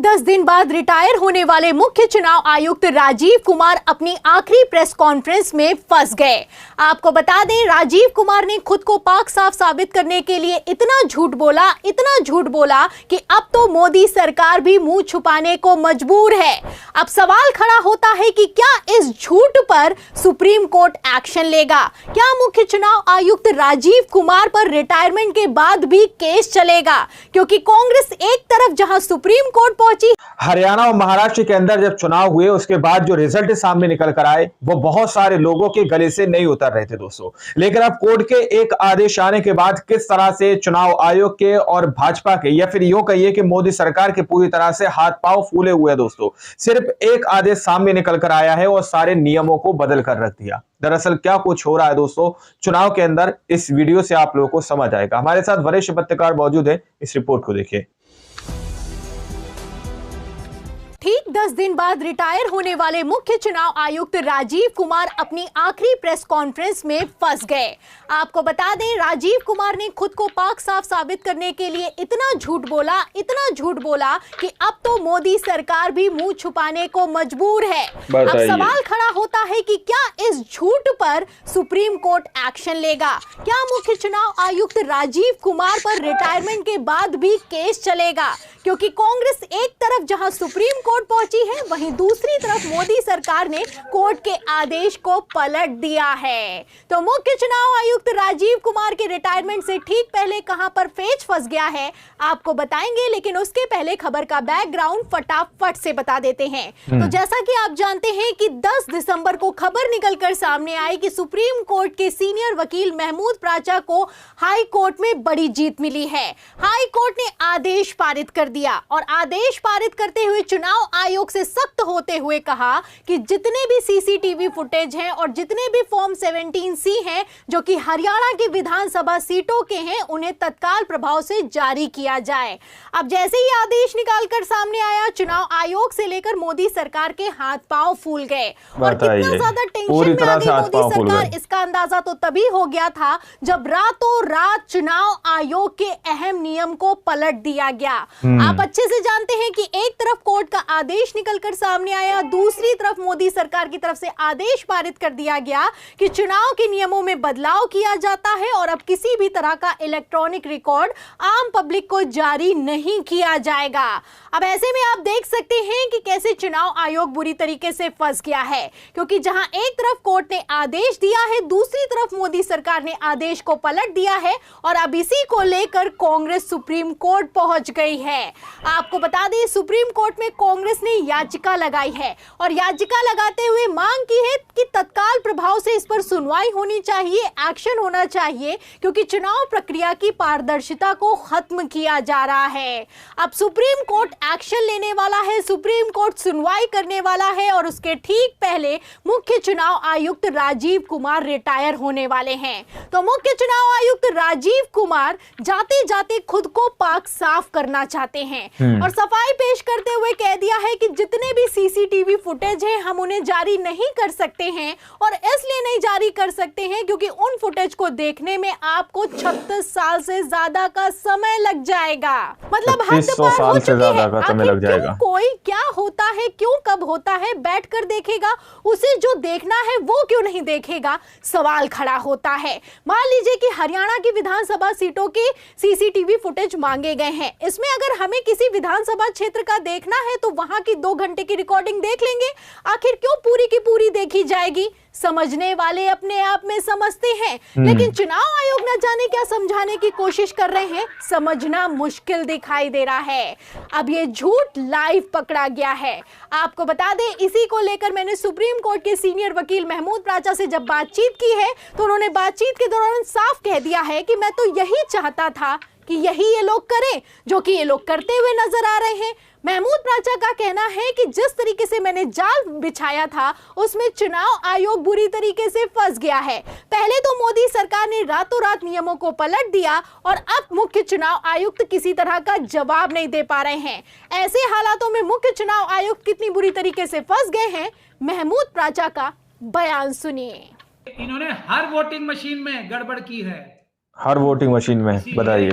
10 दिन बाद रिटायर होने वाले मुख्य चुनाव आयुक्त राजीव कुमार अपनी आखिरी प्रेस कॉन्फ्रेंस में फंस गए। आपको बता दें, राजीव कुमार ने खुद को पाक साफ साबित करने के लिए इतना झूठ बोला कि अब तो मोदी सरकार भी मुंह छुपाने को मजबूर है। अब सवाल खड़ा होता है कि क्या इस झूठ पर सुप्रीम कोर्ट एक्शन लेगा? क्या मुख्य चुनाव आयुक्त राजीव कुमार पर रिटायरमेंट के बाद भी केस चलेगा? क्योंकि कांग्रेस एक तरफ जहां सुप्रीम कोर्ट पहुंची, हरियाणा और महाराष्ट्र के अंदर जब चुनाव हुए उसके बाद जो रिजल्ट सामने निकल कर आए वो बहुत सारे लोगों के गले से नहीं उतर रहे थे दोस्तों। लेकिन अब कोर्ट के एक आदेश आने के बाद किस तरह से चुनाव आयोग के और भाजपा के, या फिर यूं कहिए कि मोदी सरकार के पूरी तरह से हाथ पांव फूले हुए दोस्तों। सिर्फ एक आदेश सामने निकल कर आया है और सारे नियमों को बदल कर रख दिया। दरअसल क्या कुछ हो रहा है दोस्तों चुनाव के अंदर, इस वीडियो से आप लोगों को समझ आएगा। हमारे साथ वरिष्ठ पत्रकार मौजूद है, इस रिपोर्ट को देखिए। ठीक 10 दिन बाद रिटायर होने वाले मुख्य चुनाव आयुक्त राजीव कुमार अपनी आखिरी प्रेस कॉन्फ्रेंस में फंस गए। आपको बता दें, राजीव कुमार ने खुद को पाक साफ साबित करने के लिए इतना झूठ बोला कि अब तो मोदी सरकार भी मुंह छुपाने को मजबूर है। अब सवाल खड़ा होता है कि क्या इस झूठ पर सुप्रीम कोर्ट एक्शन लेगा? क्या मुख्य चुनाव आयुक्त राजीव कुमार पर रिटायरमेंट के बाद भी केस चलेगा? क्योंकि कांग्रेस एक तरफ जहां सुप्रीम कोर्ट पहुंची है, वहीं दूसरी तरफ मोदी सरकार ने कोर्ट के आदेश को पलट दिया है। तो मुख्य चुनाव आयुक्त राजीव कुमार के रिटायरमेंट से ठीक पहले कहां पर पेच फंस गया है आपको बताएंगे, लेकिन उसके पहले खबर का बैकग्राउंड फटाफट से बता देते हैं। तो जैसा कि आप जानते हैं कि 10 दिसंबर को खबर निकलकर सामने आई कि सुप्रीम कोर्ट के सीनियर वकील महमूद प्राचा को हाई कोर्ट में बड़ी जीत मिली है। हाई कोर्ट ने आदेश पारित कर दिया और आदेश पारित करते हुए चुनाव आयोग से सख्त होते हुए कहा कि जितने भी सीसीटीवी फुटेज हैं और जितने भी फॉर्म 17C हैं जो कि हरियाणा की विधानसभा सीटों के हैं, उन्हें तत्काल प्रभाव से जारी किया जाए। अब जैसे ही आदेश निकालकर सामने आया, चुनाव आयोग से लेकर मोदी सरकार के हाथ पांव फूल गए। और कितना ज्यादा टेंशन में आ गई मोदी सरकार, इसका अंदाजा तो तभी हो गया था जब रातों रात चुनाव आयोग के अहम नियम को पलट दिया गया। आप अच्छे से जानते हैं कि एक तरफ कोर्ट का आदेश निकलकर सामने आया, दूसरी तरफ मोदी सरकार की तरफ से आदेश पारित कर दिया गया कि चुनाव के नियमों में बदलाव किया जाता है और अब किसी भी तरह का इलेक्ट्रॉनिक रिकॉर्ड आम पब्लिक को जारी नहीं किया जाएगा। अब ऐसे में आप देख सकते हैं कि कैसे चुनाव आयोग बुरी तरीके से फंस गया है, क्योंकि जहां एक तरफ कोर्ट ने आदेश दिया है, दूसरी तरफ मोदी सरकार ने आदेश को पलट दिया है और अब इसी को लेकर कांग्रेस सुप्रीम कोर्ट पहुंच गई है। आपको बता दें, सुप्रीम कोर्ट में कांग्रेस ने याचिका लगाई है और याचिका लगाते हुए मांग की है कि तत्काल प्रभाव से इस पर सुनवाई होनी चाहिए, एक्शन होना चाहिए, क्योंकि चुनाव प्रक्रिया की पारदर्शिता को खत्म किया जा रहा है। अब सुप्रीम कोर्ट एक्शन लेने वाला है, सुप्रीम कोर्ट सुनवाई करने वाला है और उसके ठीक पहले मुख्य चुनाव आयुक्त राजीव कुमार रिटायर होने वाले हैं। तो मुख्य चुनाव आयुक्त राजीव कुमार जाते जाते खुद को पाक साफ करना चाहते हैं और सफाई पेश करते हुए कह दिया है कि जितने भी सीसीटीवी फुटेज हैं हम उन्हें जारी नहीं कर सकते हैं, और इसलिए नहीं जारी कर सकते हैं क्योंकि उन फुटेज को देखने में आपको 36 साल से ज्यादा का समय लग जाएगा। मतलब हद पार हो चुकी है। आखिर कोई क्या होता है, क्यों कब होता है बैठकर देखेगा, उसे जो देखना है वो क्यों नहीं देखेगा? सवाल खड़ा होता है। मान लीजिए कि हरियाणा की विधानसभा सीटों की सीसीटीवी फुटेज मांगे गए हैं, इसमें अगर हमें किसी विधानसभा क्षेत्र का देखना है तो वहां की 2 घंटे की रिकॉर्डिंग देख लेंगे। आखिर क्यों पूरी की पूरी देखी जाएगी? समझने वाले अपने आप में समझते हैं, लेकिन चुनाव आयोग न जाने क्या समझाने की कोशिश कर रहे हैं, समझना मुश्किल दिखाई दे रहा है। अब ये झूठ लाइव पकड़ा गया है। आपको बता दें, इसी को लेकर मैंने सुप्रीम कोर्ट के सीनियर वकील महमूद प्राचा से जब बातचीत की है तो उन्होंने बातचीत के दौरान साफ कह दिया है कि मैं तो यही चाहता था कि यही ये लोग करें जो कि ये लोग करते हुए नजर आ रहे हैं। महमूद प्राचा का कहना है कि जिस तरीके से मैंने जाल बिछाया था उसमें चुनाव आयोग बुरी तरीके से फंस गया है। पहले तो मोदी सरकार ने रातों रात नियमों को पलट दिया और अब मुख्य चुनाव आयुक्त किसी तरह का जवाब नहीं दे पा रहे हैं। ऐसे हालातों में मुख्य चुनाव आयुक्त कितनी बुरी तरीके से फंस गए हैं, महमूद प्राचा का बयान सुनिए। इन्होंने हर वोटिंग मशीन में गड़बड़ की है। हर वोटिंग मशीन में बताइए।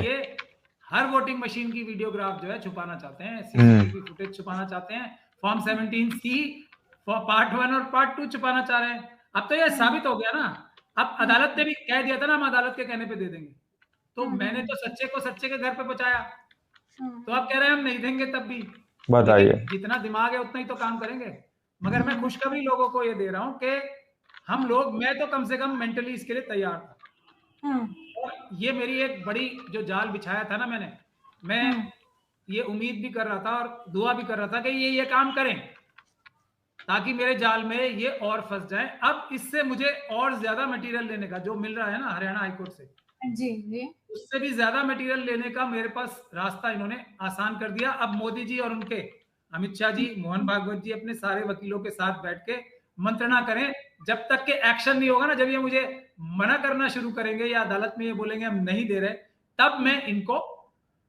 हर वोटिंग मशीन की वीडियोग्राफ जो है छुपाना चाहते हैं, सीसीटीवी फुटेज छुपाना चाहते हैं, फॉर्म 17C पार्ट 1 और पार्ट 2 छुपाना चाह रहे हैं। अब तो यह साबित हो गया ना, अब अदालत ने भी कह दिया था ना, हम अदालत के कहने पे दे देंगे। तो मैंने तो सच्चे को सच्चे के घर पे पहुंचाया, तो अब कह रहे हैं हम नहीं देंगे तब भी। बताइए, जितना दिमाग है उतना ही तो काम करेंगे। मगर मैं खुशखबरी लोगों को ये दे रहा हूँ कि हम लोग, मैं तो कम से कम मेंटली इसके लिए तैयार था। और ये मेरी एक बड़ी जो जाल बिछाया था ना मैं ये उम्मीद भी कर रहा था और दुआ भी कर रहा था कि ये काम करें ताकि मेरे जाल में ये और फंस जाए। अब इससे मुझे और ज्यादा मटेरियल लेने का जो मिल रहा है ना हरियाणा हाईकोर्ट से, जी उससे भी ज्यादा मटेरियल लेने का मेरे पास रास्ता इन्होंने आसान कर दिया। अब मोदी जी और उनके अमित शाह जी, मोहन भागवत जी अपने सारे वकीलों के साथ बैठ के मंत्रणा करें। जब तक के एक्शन नहीं होगा ना, जब ये मुझे मना करना शुरू करेंगे या अदालत में ये बोलेंगे हम नहीं दे रहे, तब मैं इनको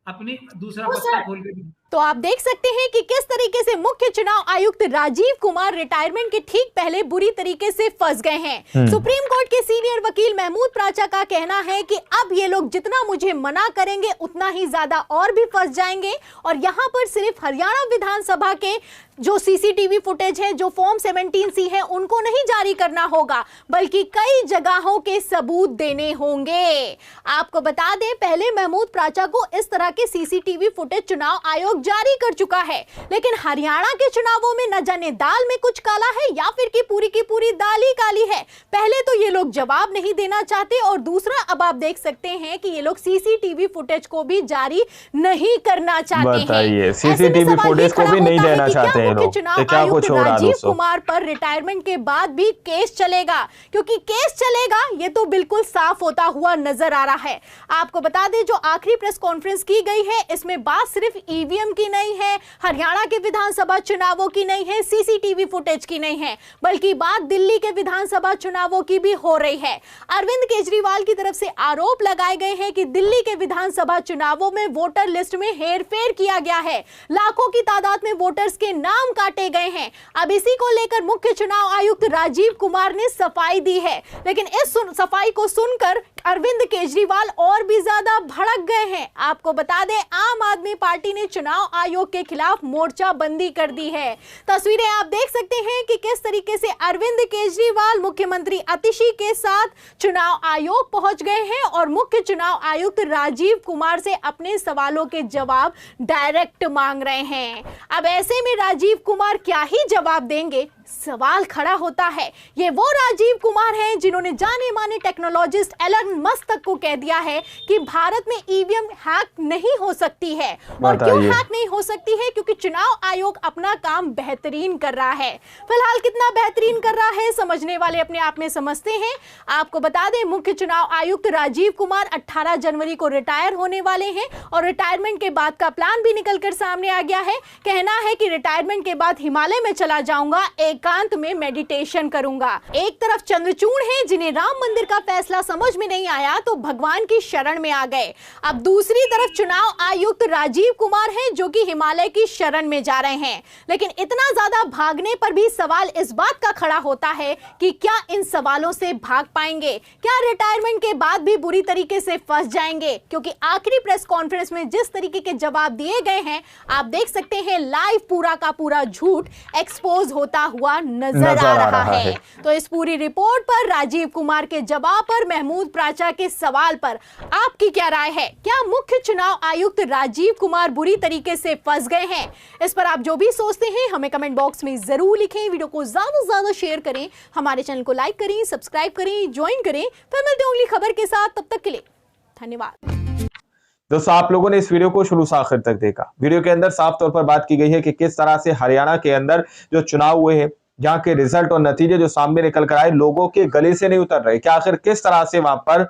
अपनी दूसरा पत्ता खोल के। तो आप देख सकते हैं कि किस तरीके से मुख्य चुनाव आयुक्त राजीव कुमार रिटायरमेंट के ठीक पहले बुरी तरीके से फंस गए हैं। सुप्रीम कोर्ट के सीनियर वकील महमूद प्राचा का कहना है कि अब ये लोग जितना मुझे मना करेंगे उतना ही ज्यादा और भी फंस जाएंगे। और यहां पर सिर्फ हरियाणा विधानसभा के जो सीसीटीवी फुटेज है, जो फॉर्म 17C है, उनको नहीं जारी करना होगा बल्कि कई जगहों के सबूत देने होंगे। आपको बता दें, पहले महमूद प्राचा को इस तरह के सीसीटीवी फुटेज चुनाव आयोग जारी कर चुका है, लेकिन हरियाणा के चुनावों में न जाने दाल में कुछ काला है या फिर की पूरी दाल ही काली है। पहले तो ये लोग जवाब नहीं देना चाहते और दूसरा अब आप देख सकते हैं कि ये लोग सीसीटीवी फुटेज को भी जारी नहीं करना चाहते हैं। बताइए, सीसीटीवी फुटेज को भी नहीं देना चाहते हैं लोग। चुनाव आयुक्त राजीव कुमार पर रिटायरमेंट के बाद भी केस चलेगा, क्योंकि केस चलेगा ये तो बिल्कुल साफ होता हुआ नजर आ रहा है। आपको बता दें, जो आखिरी प्रेस कॉन्फ्रेंस की गई है इसमें बात सिर्फ ईवीएम की नहीं है, हरियाणा के विधानसभा चुनावों की नहीं है, सीसीटीवी फुटेज की नहीं है, बल्कि बात दिल्ली के विधानसभा चुनावों की भी हो रही है। अरविंद केजरीवाल की तरफ से आरोप लगाए गए हैं कि दिल्ली के विधानसभा चुनावों में वोटर लिस्ट में हेरफेर किया गया है, लाखों की तादाद में वोटर्स के नाम काटे गए हैं। अब इसी को लेकर मुख्य चुनाव आयुक्त राजीव कुमार ने सफाई दी है, लेकिन इस सफाई को सुनकर अरविंद केजरीवाल और भी ज्यादा भड़क गए हैं। आपको बता दें, आम आदमी पार्टी ने चुनाव आयोग के खिलाफ मोर्चाबंदी कर दी है। तस्वीरें आप देख सकते हैं कि किस तरीके से अरविंद केजरीवाल मुख्यमंत्री अतिशी के साथ चुनाव आयोग पहुंच गए हैं और मुख्य चुनाव आयुक्त राजीव कुमार से अपने सवालों के जवाब डायरेक्ट मांग रहे हैं। अब ऐसे में राजीव कुमार क्या ही जवाब देंगे, सवाल खड़ा होता है। ये वो राजीव कुमार हैं जिन्होंने जाने माने टेक्नोलॉजिस्ट एलन मस्क तक को कह दिया है कि भारत में ईवीएम हैक नहीं हो सकती है। और क्यों हैक नहीं हो सकती है? क्योंकि चुनाव आयोग अपना काम बेहतरीन कर रहा है। फिलहाल कितना बेहतरीन कर रहा है समझने वाले अपने आप में समझते हैं। आपको बता दें, मुख्य चुनाव आयुक्त राजीव कुमार 18 जनवरी को रिटायर होने वाले हैं और रिटायरमेंट के बाद का प्लान भी निकलकर सामने आ गया है। कहना है कि रिटायरमेंट के बाद हिमालय में चला जाऊंगा, एकांत में मेडिटेशन करूंगा। एक तरफ चंद्रचूड़ हैं जिन्हें राम मंदिर का फैसला समझ में नहीं आया तो भगवान की शरण में आ गए। अब दूसरी तरफ चुनाव आयुक्त राजीव कुमार हैं जो कि हिमालय की शरण में जा रहे हैं। लेकिन इतना ज्यादा भागने पर भी सवाल इस बात का खड़ा होता है कि क्या इन सवालों से भाग पाएंगे, क्या रिटायरमेंट के बाद भी बुरी तरीके से फंस जाएंगे? क्योंकि आखिरी प्रेस कॉन्फ्रेंस में जिस तरीके के जवाब दिए गए हैं, आप देख सकते हैं लाइव पूरा का पूरा झूठ एक्सपोज होता हुआ नजर आ रहा है। तो इस पूरी रिपोर्ट पर, राजीव कुमार के जवाब पर, महमूद प्राचा के सवाल पर आपकी क्या राय है? क्या मुख्य चुनाव आयुक्त राजीव कुमार बुरी तरीके से फंस गए हैं? इस पर आप जो भी सोचते हैं हमें कमेंट बॉक्स में जरूर लिखें। वीडियो को ज्यादा से ज्यादा शेयर करें, हमारे चैनल को लाइक करें, सब्सक्राइब करें, ज्वाइन करें। फिर मिलते हैं अगली खबर के साथ, तब तक के लिए धन्यवाद। दोस्तों, आप लोगों ने इस वीडियो को शुरू से आखिर तक देखा। वीडियो के अंदर साफ तौर पर बात की गई है कि किस तरह से हरियाणा के अंदर जो चुनाव हुए हैं, जहां के रिजल्ट और नतीजे जो सामने निकल कर आए, लोगों के गले से नहीं उतर रहे। क्या आखिर किस तरह से वहां पर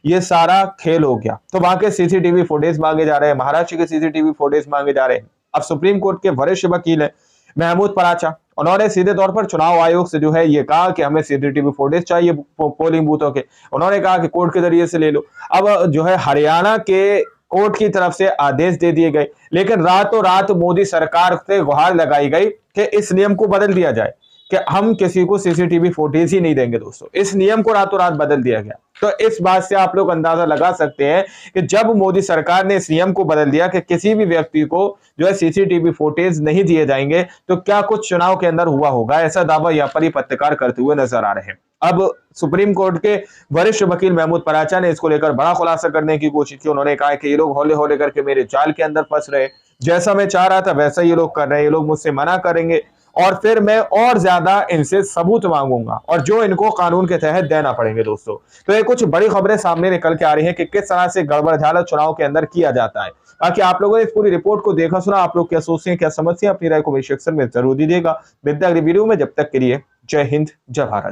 ये सारा खेल हो गया? तो वहां के सीसीटीवी फुटेज मांगे जा रहे हैं, महाराष्ट्र के सीसीटीवी फुटेज मांगे जा रहे हैं। अब सुप्रीम कोर्ट के वरिष्ठ वकील है महमूद प्राचा, उन्होंने सीधे तौर पर चुनाव आयोग से जो है ये कहा कि हमें सीसीटीवी फुटेज चाहिए पोलिंग बूथों के। उन्होंने कहा कि कोर्ट के जरिए से ले लो। अब जो है हरियाणा के कोर्ट की तरफ से आदेश दे दिए गए, लेकिन रातों रात मोदी सरकार से गुहार लगाई गई कि इस नियम को बदल दिया जाए। कि हम किसी को सीसीटीवी फुटेज ही नहीं देंगे दोस्तों। इस नियम को रातों रात बदल दिया गया। तो इस बात से आप लोग अंदाजा लगा सकते हैं कि जब मोदी सरकार ने इस नियम को बदल दिया कि किसी भी व्यक्ति को जो है सीसीटीवी फुटेज नहीं दिए जाएंगे, तो क्या कुछ चुनाव के अंदर हुआ होगा, ऐसा दावा यहाँ पर ही पत्रकार करते हुए नजर आ रहे हैं। अब सुप्रीम कोर्ट के वरिष्ठ वकील महमूद पराचा ने इसको लेकर बड़ा खुलासा करने की कोशिश की। उन्होंने कहा कि ये लोग हौले हौले करके मेरे जाल के अंदर फंस रहे, जैसा मैं चाह रहा था वैसा ये लोग कर रहे हैं, ये लोग मुझसे मना करेंगे और फिर मैं और ज्यादा इनसे सबूत मांगूंगा और जो इनको कानून के तहत देना पड़ेंगे दोस्तों। तो ये कुछ बड़ी खबरें सामने निकल के आ रही हैं कि किस तरह से गड़बड़झाला चुनाव के अंदर किया जाता है। बाकी आप लोगों ने इस पूरी रिपोर्ट को देखा सुना, आप लोग क्या सोचते हैं, क्या समझते हैं, अपनी राय को कमेंट सेक्शन में जरूर दीजिएगा। मिलते हैं अगली वीडियो में, जब तक के लिए जय हिंद जय भारत।